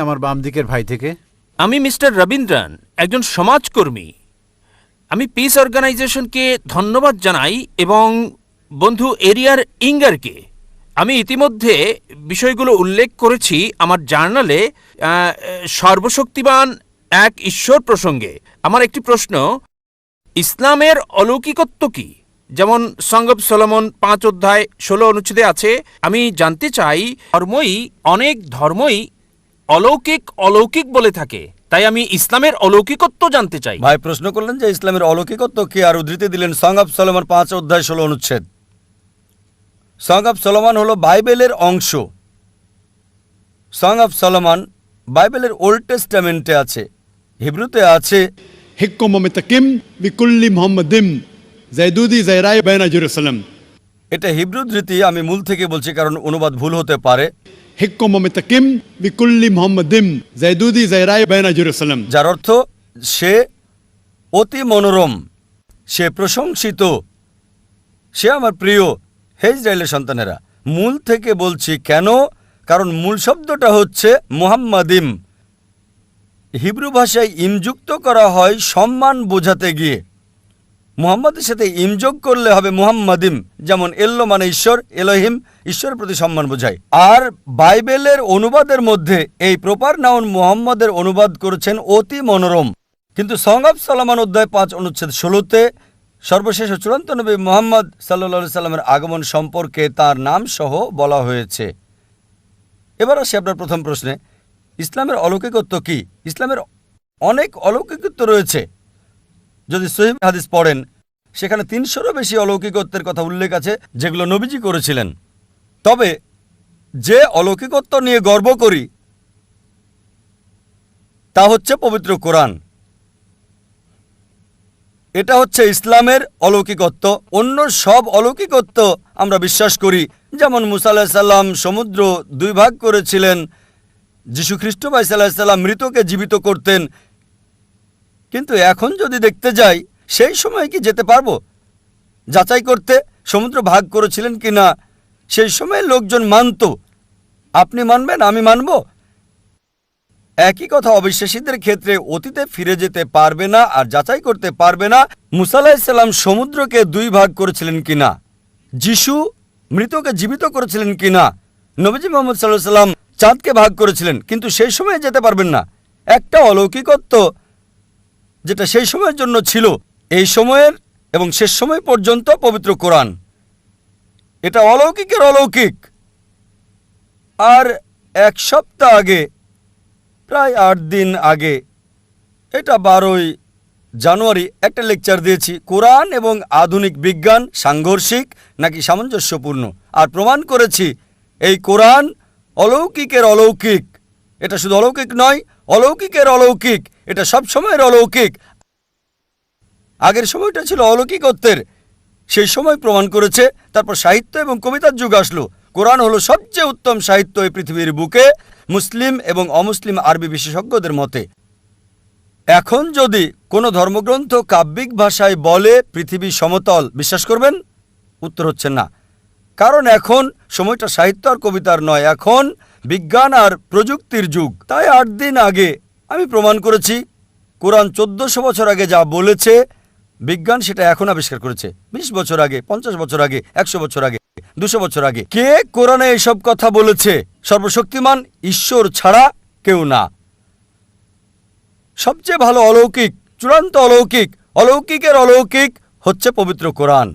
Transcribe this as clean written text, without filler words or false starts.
আমার বাম দিকের ভাই থেকে। আমি মিস্টার রবীন্দ্রন, একজন সমাজকর্মী। আমি পিস অর্গানাইজেশনকে ধন্যবাদ জানাই এবং বন্ধু এরিয়ার ইঙ্গারকে। আমি ইতিমধ্যে বিষয়গুলো উল্লেখ করেছি আমার জার্নালে সর্বশক্তিমান এক ঈশ্বর প্রসঙ্গে। আমার একটি প্রশ্ন, ইসলামের অলৌকিকত্ব কি? যেমন সং অব সলোমন 5 অধ্যায় 16 অনুচ্ছেদে আছে। আমি জানতে চাই, অনেক ধর্মই অলৌকিক অলৌকিক বলে থাকে, তাই আমি ইসলামের অলৌকিকত্ব জানতে চাই। ভাই প্রশ্ন করলেন যে ইসলামের অলৌকিকত্ব কি, আর উদ্ধৃতি দিলেন সং অব সলোমন 5 অধ্যায় 16 অনুচ্ছেদ। সং অব সলোমন হলো বাইবেলের অংশ। সং অব সলোমন বাইবেলের ওল্ড টেস্টামেন্টে আছে, হিব্রুতে আছে। হিক্কুম মুতাকিম বিকুল্লি মুহাম্মাদিম জাইদুদি জাইরাই বাইনা জেরুসালাম। এটা হিব্রু ধৃতি, আমি মূল থেকে বলছি কারণ অনুবাদ ভুল হতে পারে। হিক্কুম মুতাকিম বিকুল্লি মুহাম্মাদিম জাইদুদি জাইরাই বাইনা জেরুসালাম, যার অর্থ সে অতি মনোরম, সে প্রশংসিত, সে আমার প্রিয়। হে ইসরায়েলের সন্তানেরা, মূল থেকে বলছি কেন? কারণ মূল শব্দটা হচ্ছে মুহাম্মাদিম। হিব্রু ভাষায় ইমযুক্ত করা হয় সম্মান বোঝাতে গিয়ে। মুহাম্মাদের সাথে ইমযোগ করলে হবে মুহাম্মাদিম, যেমন এল্লো মানে ঈশ্বর, এলোহিম ঈশ্বরের প্রতি সম্মান বোঝায়। আর বাইবেলের অনুবাদের মধ্যে এই প্রপার নাউন মুহাম্মাদের অনুবাদ করেছেন অতি মনোরম। কিন্তু সং অব সলোমন অধ্যায় 5 অনুচ্ছেদ 16তে সর্বশেষ ও চূড়ান্ত নবী মুহাম্মদ সাল্লাল্লাহু সাল্লামের আগমন সম্পর্কে তার নাম সহ বলা হয়েছে। এবার আসি আপনার প্রথম প্রশ্নে, ইসলামের অলৌকিকত্ব কি? ইসলামের অনেক অলৌকিকত্ব রয়েছে। যদি সহিহ হাদিস পড়েন, সেখানে 300-রও বেশি অলৌকিকত্বের কথা উল্লেখ আছে যেগুলো নবীজি করেছিলেন। তবে যে অলৌকিকত্ব নিয়ে গর্ব করি তা হচ্ছে পবিত্র কোরআন। এটা হচ্ছে ইসলামের অলৌকিকত্ব। অন্য সব অলৌকিকত্ব আমরা বিশ্বাস করি, যেমন মুসা আলাইহিস সালাম সমুদ্র 2 ভাগ করেছিলেন, যীশু খ্রিস্ট ভাই সাল্লাল্লাহু আলাইহি সাল্লাম মৃতকে জীবিত করতেন। কিন্তু এখন যদি দেখতে যাই, সেই সময় কি যেতে পারবো যাচাই করতে সমুদ্র ভাগ করেছিলেন কিনা? সেই সময় লোকজন মানত, আপনি মানবেন, আমি মানব। একই কথা অবিশ্বাসীদের ক্ষেত্রে অতীতে ফিরে যেতে পারবে না আর যাচাই করতে পারবে না মুসা আলাইহিস সালাম সমুদ্রকে 2 ভাগ করেছিলেন কিনা, যিশু মৃতকে জীবিত করেছিলেন কিনা, নবীজি মুহাম্মদ সাল্লাল্লাহু আলাইহি সাল্লাম চাঁদকে ভাগ করেছিলেন, কিন্তু সেই সময়ে যেতে পারবেন না। একটা অলৌকিকত্ব যেটা সেই সময়ের জন্য ছিল, এই সময়ের এবং শেষ সময় পর্যন্ত পবিত্র কোরআন। এটা অলৌকিকের অলৌকিক। আর 1 সপ্তাহ আগে, প্রায় 8 দিন আগে, এটা 12ই জানুয়ারি একটা লেকচার দিয়েছি, কোরআন এবং আধুনিক বিজ্ঞান সাংঘর্ষিক নাকি সামঞ্জস্যপূর্ণ, আর প্রমাণ করেছি এই কোরআন অলৌকিকের অলৌকিক। এটা শুধু অলৌকিক নয়, অলৌকিকের অলৌকিক। এটা সব সময়ের অলৌকিক। আগের সময়টা ছিল অলৌকিকত্বের, সেই সময় প্রমাণ করেছে। তারপর সাহিত্য এবং কবিতার যুগ আসলো। কোরআন হলো সবচেয়ে উত্তম সাহিত্য এই পৃথিবীর বুকে, মুসলিম এবং অমুসলিম আরবি বিশেষজ্ঞদের মতে। এখন যদি কোনো ধর্মগ্রন্থ কাব্যিক ভাষায় বলে পৃথিবী সমতল, বিশ্বাস করবেন? উত্তর হচ্ছে না। কারণ এখন সময়টা সাহিত্য আর কবিতার নয়, এখন বিজ্ঞান আর প্রযুক্তির যুগ। তাই 8 দিন আগে আমি প্রমাণ করেছি কোরআন 1400 বছর আগে যা বলেছে, বিজ্ঞান সেটা এখন আবিষ্কার করেছে। 20 বছর আগে, 50 বছর আগে, 100 বছর আগে, 200 বছর আগে। কে কোরআনে এসব কথা বলেছে? সর্বশক্তিমান ঈশ্বর ছাড়া কেউ না। সবচেয়ে ভালো অলৌকিক, চূড়ান্ত অলৌকিক, অলৌকিকের অলৌকিক হচ্ছে পবিত্র কোরআন।